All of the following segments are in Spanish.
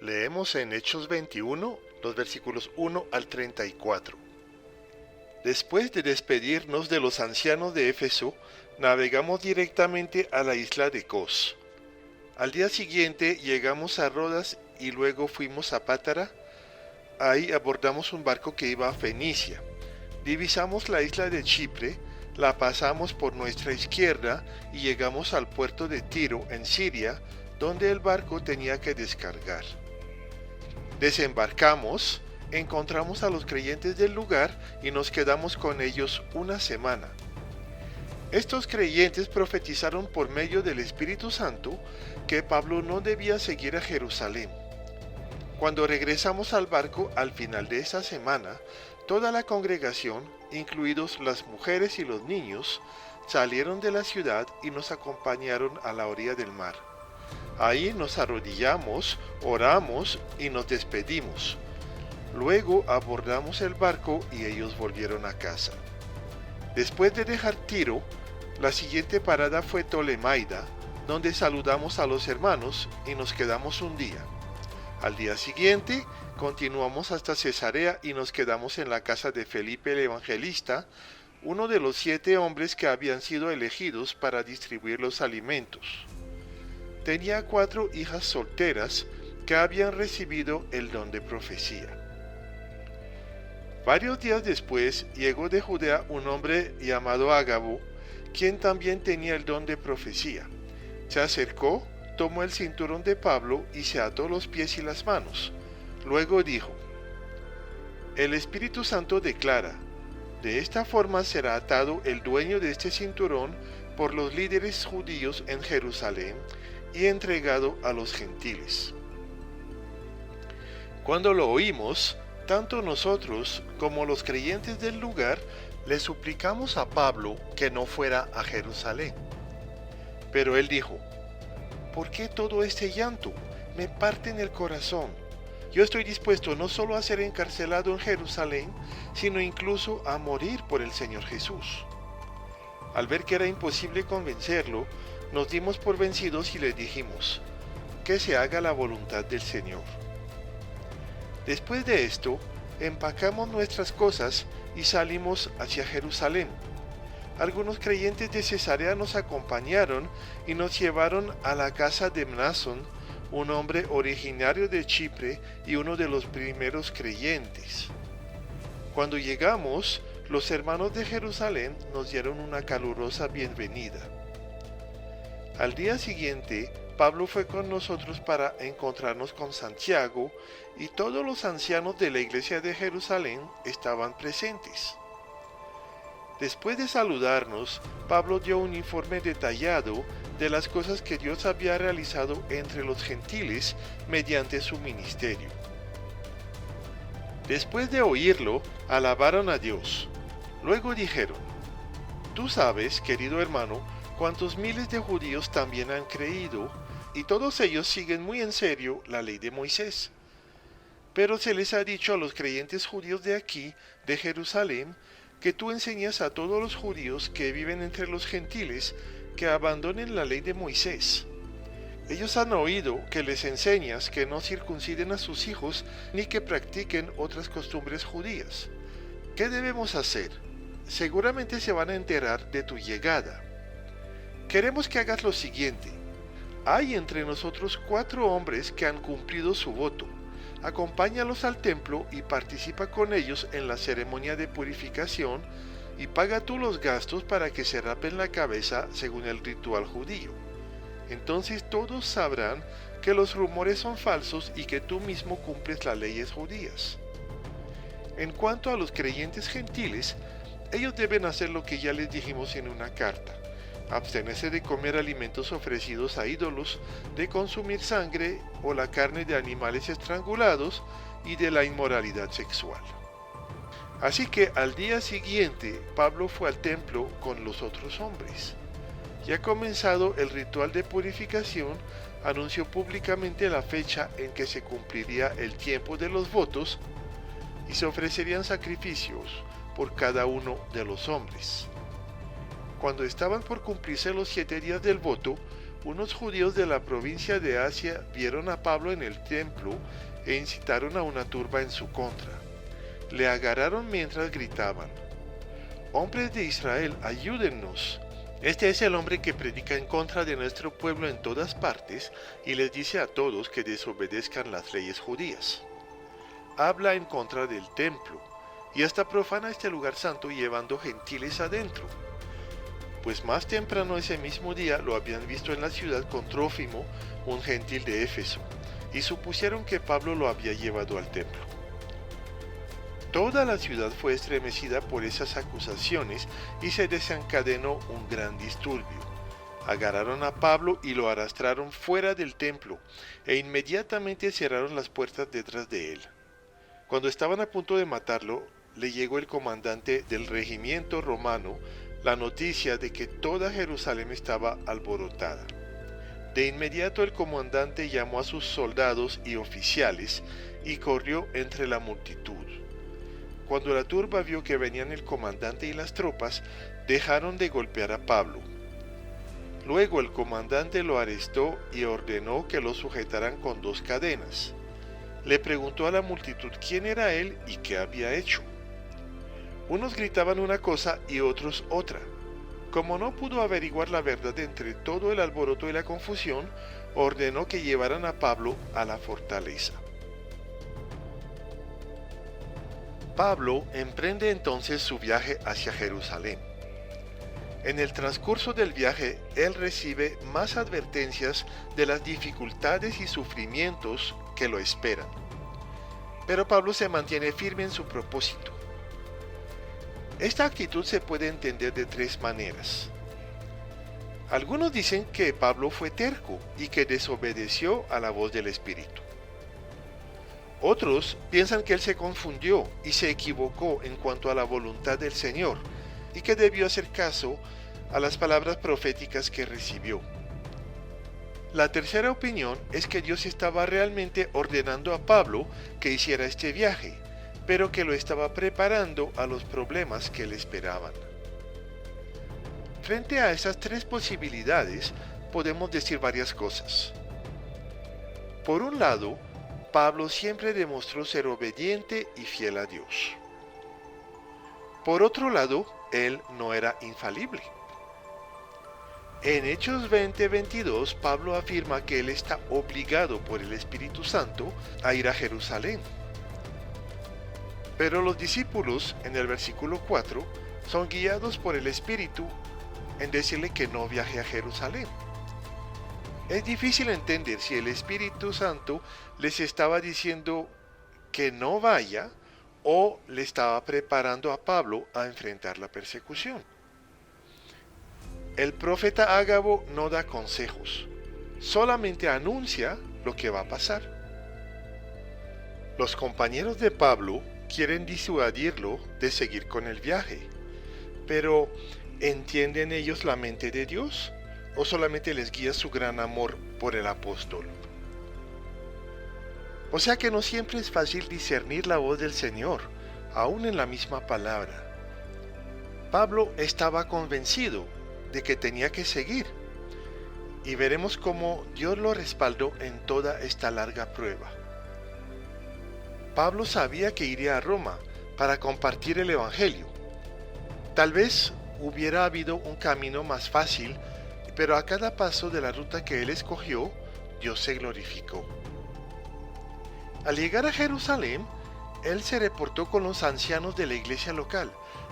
Leemos en Hechos 21, los versículos 1 al 34. Después de despedirnos de los ancianos de Éfeso, navegamos directamente a la isla de Cos. Al día siguiente llegamos a Rodas y luego fuimos a Pátara. Ahí abordamos un barco que iba a Fenicia. Divisamos la isla de Chipre, la pasamos por nuestra izquierda y llegamos al puerto de Tiro, en Siria, donde el barco tenía que descargar. Desembarcamos, encontramos a los creyentes del lugar y nos quedamos con ellos una semana. Estos creyentes profetizaron por medio del Espíritu Santo que Pablo no debía seguir a Jerusalén. Cuando regresamos al barco al final de esa semana, toda la congregación, incluidos las mujeres y los niños, salieron de la ciudad y nos acompañaron a la orilla del mar. Ahí nos arrodillamos, oramos y nos despedimos. Luego abordamos el barco y ellos volvieron a casa. Después de dejar Tiro, la siguiente parada fue Tolemaida, donde saludamos a los hermanos y nos quedamos un día. Al día siguiente, continuamos hasta Cesarea y nos quedamos en la casa de Felipe el Evangelista, uno de los 7 hombres que habían sido elegidos para distribuir los alimentos. Tenía 4 hijas solteras que habían recibido el don de profecía. Varios días después llegó de Judea un hombre llamado Ágabo, quien también tenía el don de profecía. Se acercó, tomó el cinturón de Pablo y se ató los pies y las manos. Luego dijo: El Espíritu Santo declara, de esta forma será atado el dueño de este cinturón por los líderes judíos en Jerusalén y entregado a los gentiles. Cuando lo oímos, tanto nosotros como los creyentes del lugar le suplicamos a Pablo que no fuera a Jerusalén. Pero él dijo: ¿por qué todo este llanto? Me parten el corazón. Yo estoy dispuesto no solo a ser encarcelado en Jerusalén, sino incluso a morir por el Señor Jesús. Al ver que era imposible convencerlo, nos dimos por vencidos y le dijimos: que se haga la voluntad del Señor. Después de esto, empacamos nuestras cosas y salimos hacia Jerusalén. Algunos creyentes de Cesarea nos acompañaron y nos llevaron a la casa de Mnasón, un hombre originario de Chipre y uno de los primeros creyentes. Cuando llegamos, los hermanos de Jerusalén nos dieron una calurosa bienvenida. Al día siguiente, Pablo fue con nosotros para encontrarnos con Santiago, y todos los ancianos de la iglesia de Jerusalén estaban presentes. Después de saludarnos, Pablo dio un informe detallado de las cosas que Dios había realizado entre los gentiles mediante su ministerio. Después de oírlo, alabaron a Dios. Luego dijeron: Tú sabes, querido hermano, cuántos miles de judíos también han creído, y todos ellos siguen muy en serio la ley de Moisés. Pero se les ha dicho a los creyentes judíos de aquí, de Jerusalén, que tú enseñas a todos los judíos que viven entre los gentiles que abandonen la ley de Moisés. Ellos han oído que les enseñas que no circunciden a sus hijos ni que practiquen otras costumbres judías. ¿Qué debemos hacer? Seguramente se van a enterar de tu llegada. Queremos que hagas lo siguiente. Hay entre nosotros 4 hombres que han cumplido su voto. Acompáñalos al templo y participa con ellos en la ceremonia de purificación y paga tú los gastos para que se rapen la cabeza según el ritual judío. Entonces todos sabrán que los rumores son falsos y que tú mismo cumples las leyes judías. En cuanto a los creyentes gentiles, ellos deben hacer lo que ya les dijimos en una carta: abstenerse de comer alimentos ofrecidos a ídolos, de consumir sangre o la carne de animales estrangulados y de la inmoralidad sexual. Así que al día siguiente Pablo fue al templo con los otros hombres. Ya comenzado el ritual de purificación, anunció públicamente la fecha en que se cumpliría el tiempo de los votos y se ofrecerían sacrificios por cada uno de los hombres. Cuando estaban por cumplirse los 7 días del voto, unos judíos de la provincia de Asia vieron a Pablo en el templo e incitaron a una turba en su contra. Le agarraron mientras gritaban: «Hombres de Israel, ayúdennos. Este es el hombre que predica en contra de nuestro pueblo en todas partes y les dice a todos que desobedezcan las leyes judías. Habla en contra del templo y hasta profana este lugar santo llevando gentiles adentro». Pues más temprano ese mismo día lo habían visto en la ciudad con Trófimo, un gentil de Éfeso, y supusieron que Pablo lo había llevado al templo. Toda la ciudad fue estremecida por esas acusaciones y se desencadenó un gran disturbio. Agarraron a Pablo y lo arrastraron fuera del templo e inmediatamente cerraron las puertas detrás de él. Cuando estaban a punto de matarlo, le llegó el comandante del regimiento romano la noticia de que toda Jerusalén estaba alborotada. De inmediato el comandante llamó a sus soldados y oficiales y corrió entre la multitud. Cuando la turba vio que venían el comandante y las tropas, dejaron de golpear a Pablo. Luego el comandante lo arrestó y ordenó que lo sujetaran con 2 cadenas. Le preguntó a la multitud quién era él y qué había hecho. Unos gritaban una cosa y otros otra. Como no pudo averiguar la verdad entre todo el alboroto y la confusión, ordenó que llevaran a Pablo a la fortaleza. Pablo emprende entonces su viaje hacia Jerusalén. En el transcurso del viaje, él recibe más advertencias de las dificultades y sufrimientos que lo esperan. Pero Pablo se mantiene firme en su propósito. Esta actitud se puede entender de 3 maneras. Algunos dicen que Pablo fue terco y que desobedeció a la voz del Espíritu. Otros piensan que él se confundió y se equivocó en cuanto a la voluntad del Señor y que debió hacer caso a las palabras proféticas que recibió. La tercera opinión es que Dios estaba realmente ordenando a Pablo que hiciera este viaje, pero que lo estaba preparando a los problemas que le esperaban. Frente a esas 3 posibilidades, podemos decir varias cosas. Por un lado, Pablo siempre demostró ser obediente y fiel a Dios. Por otro lado, él no era infalible. En Hechos 20:22, Pablo afirma que él está obligado por el Espíritu Santo a ir a Jerusalén. Pero los discípulos, en el versículo 4, son guiados por el Espíritu en decirle que no viaje a Jerusalén. Es difícil entender si el Espíritu Santo les estaba diciendo que no vaya o le estaba preparando a Pablo a enfrentar la persecución. El profeta Ágabo no da consejos, solamente anuncia lo que va a pasar. Los compañeros de Pablo quieren disuadirlo de seguir con el viaje, pero ¿entienden ellos la mente de Dios o solamente les guía su gran amor por el apóstol? O sea que no siempre es fácil discernir la voz del Señor, aún en la misma palabra. Pablo estaba convencido de que tenía que seguir, y veremos cómo Dios lo respaldó en toda esta larga prueba. Pablo sabía que iría a Roma para compartir el Evangelio. Tal vez hubiera habido un camino más fácil, pero a cada paso de la ruta que él escogió, Dios se glorificó. Al llegar a Jerusalén, él se reportó con los ancianos de la iglesia local,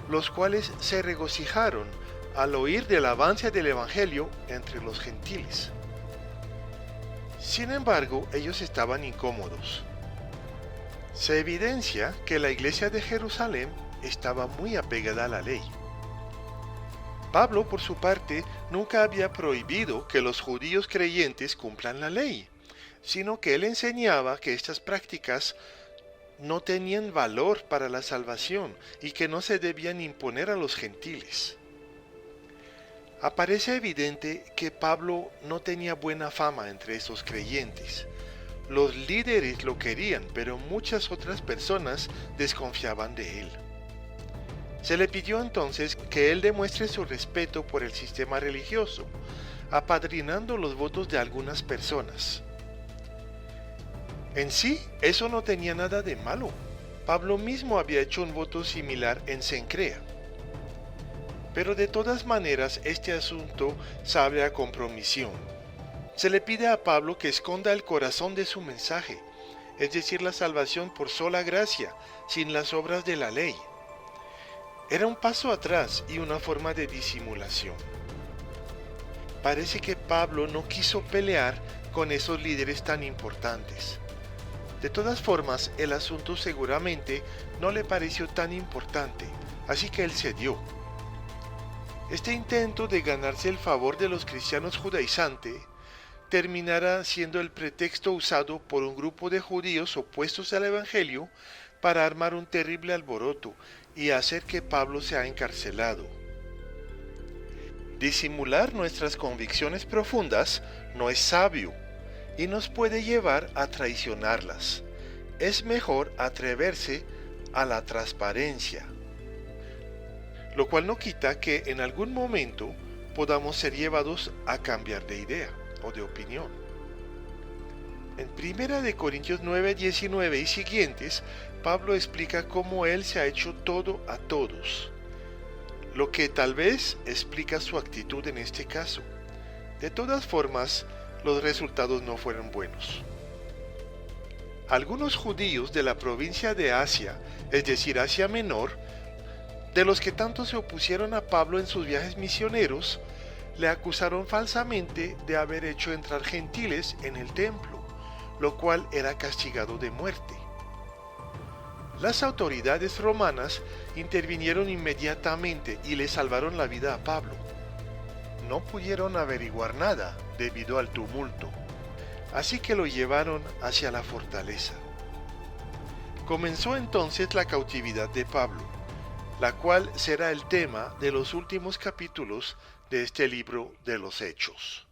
los cuales se regocijaron al oír del avance del Evangelio entre los gentiles. Sin embargo, ellos estaban incómodos. Se evidencia que la iglesia de Jerusalén estaba muy apegada a la ley. Pablo, por su parte, nunca había prohibido que los judíos creyentes cumplan la ley, sino que él enseñaba que estas prácticas no tenían valor para la salvación y que no se debían imponer a los gentiles. Aparece evidente que Pablo no tenía buena fama entre esos creyentes. Los líderes lo querían, pero muchas otras personas desconfiaban de él. Se le pidió entonces que él demuestre su respeto por el sistema religioso, apadrinando los votos de algunas personas. En sí, eso no tenía nada de malo. Pablo mismo había hecho un voto similar en Cencrea. Pero de todas maneras, este asunto sabe a compromisión. Se le pide a Pablo que esconda el corazón de su mensaje, es decir, la salvación por sola gracia, sin las obras de la ley. Era un paso atrás y una forma de disimulación. Parece que Pablo no quiso pelear con esos líderes tan importantes. De todas formas, el asunto seguramente no le pareció tan importante, así que él cedió. Este intento de ganarse el favor de los cristianos judaizantes terminará siendo el pretexto usado por un grupo de judíos opuestos al Evangelio para armar un terrible alboroto y hacer que Pablo sea encarcelado. Disimular nuestras convicciones profundas no es sabio y nos puede llevar a traicionarlas. Es mejor atreverse a la transparencia, lo cual no quita que en algún momento podamos ser llevados a cambiar de idea o de opinión. En 1 Corintios 9, 19 y siguientes, Pablo explica cómo él se ha hecho todo a todos, lo que tal vez explica su actitud en este caso. De todas formas, los resultados no fueron buenos. Algunos judíos de la provincia de Asia, es decir, Asia Menor, de los que tanto se opusieron a Pablo en sus viajes misioneros, le acusaron falsamente de haber hecho entrar gentiles en el templo, lo cual era castigado de muerte. Las autoridades romanas intervinieron inmediatamente y le salvaron la vida a Pablo. No pudieron averiguar nada debido al tumulto, así que lo llevaron hacia la fortaleza. Comenzó entonces la cautividad de Pablo, la cual será el tema de los últimos capítulos de este libro de los Hechos.